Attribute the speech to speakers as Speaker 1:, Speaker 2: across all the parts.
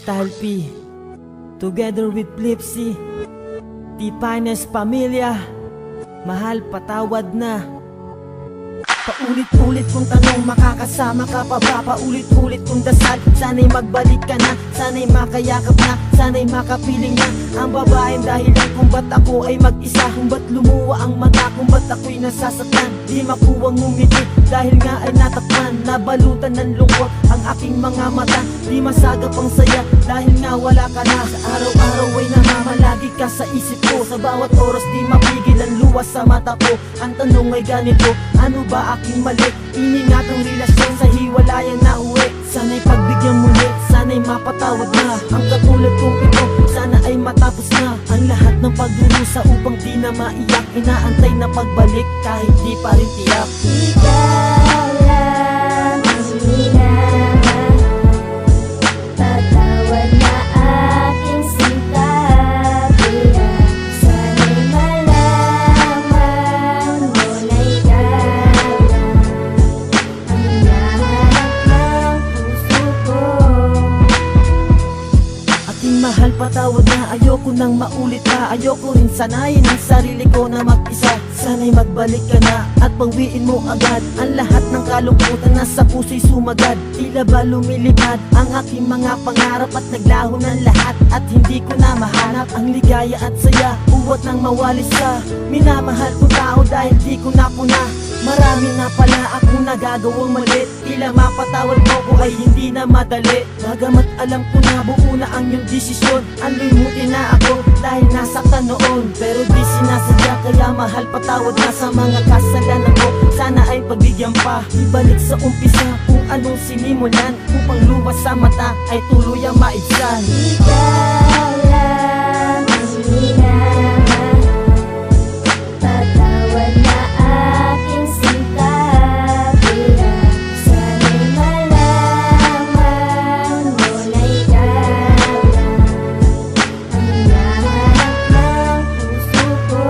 Speaker 1: Style P together with Flipsy, T-Finest Pamilya. Mahal, patawad na. Paulit-ulit kong tanong, makakasama ka pa ba? Paulit-ulit kong dasal, sana'y magbalik ka na, sana'y makayakap na, sana'y makapiling na ang babaeng dahilan kung ba't ako ay mag-isa, kung ba't lumuwa ang mata, kung ba't ako'y nasasaktan. Di makuwang ngumiti dahil nga ay natakpan, nabalutan ng lungkot ang aking mga mata. Di masagap ang saya dahil nga wala ka na. Sa araw-araw ay namamalagi ka sa isip ko, sa bawat oras di mapigil ang luwas sa mata ko. Ang tanong ay ganito, ano ba aking mali? Iningat ang relasyon sa hiwalayan na uwi. Sana'y pagbigyan muli, sana'y mapatawad na ang katulad kong ito, sana ay matapos na ang lahat ng pagdurusa upang di na maiyak. Inaantay na pagbalik kahit di pa rin tiyak.
Speaker 2: Ikaw lang ang hinahanap, patawad na aking sinta. Kaya sana'y malaman mo na ikaw lang ang hinahanap ng puso ko.
Speaker 1: Aking mahal, patawad na, ayoko nang maulit pa. Ayoko rin sanayin ang sarili ko na mag-isa. Sana'y magbalik ka na at bawiin mo agad ang lahat ng kalungkutan na sa puso'y sumagad. Tila ba lumilipad ang aking mga pangarap at naglaho ng lahat, at hindi ko na mahanap ang ligaya at saya. Uwat nang mawalis ka, minamahal ko tao dahil di ko na puna. Marami na pala akong nagagawang mali, tila mapatawad mo ko ay hindi na madali. Bagamat alam ko na buo na ang iyong desisyon, anlimutin na ako dahil nasaktan noon. Pero di sinasadya, kaya mahal, patawad na sa mga kasalanan ko. Sana ay pagbigyan pa, ibalik sa umpisa kung anong sinimulan, upang luwas sa mata ay tuluyang maibsan.
Speaker 2: Ikaw lang ang hinahanap, patawad na aking sinta. Kaya sana'y malaman mo na ikaw lang ang hinahanap ng puso ko.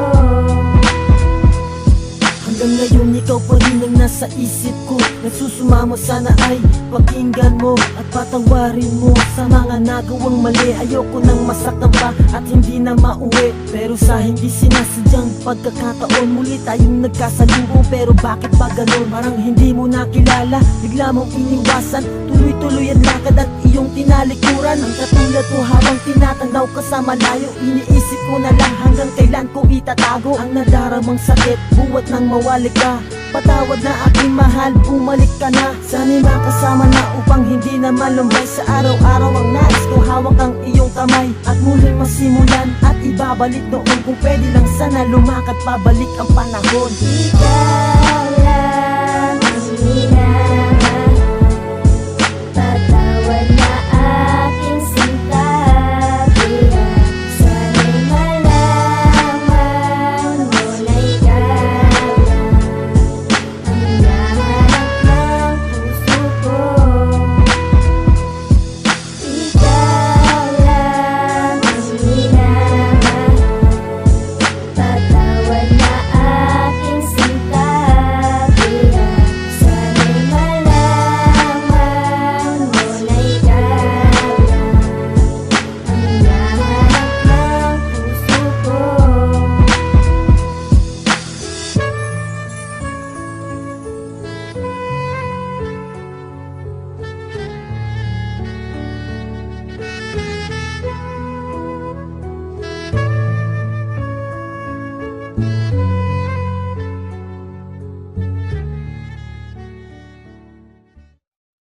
Speaker 1: Hanggang ngayon ikaw pa rin ang nasa isip ko. Nagsusumamo, sana ay pakinggan mo at patawarin mo sa mga nagawang mali. Ayoko nang masaktan pa at hindi na mauwi, pero sa hindi sinasadyang pagkakataon muli tayong nagkasalubong. Pero bakit ba ganun? Parang hindi mo nakilala, bigla mong iniwasan. Tuloy-tuloy ang lakad at iyong tinalikuran. Ang katulad ko habang tinatanaw ka sa malayo, iniisip ko na lang hanggang kailan ko itatago ang nadaramang sakit, buwat nang mawalik ka. Patawad na aking mahal, bumalik ka na. Sana'y makasama na upang hindi na malumbay. Sa araw-araw ang nais ko hawak ang iyong kamay, at muling masimulan at ibabalik noon. Kung pwede lang sana lumakad pabalik ang panahon.
Speaker 2: Ikaw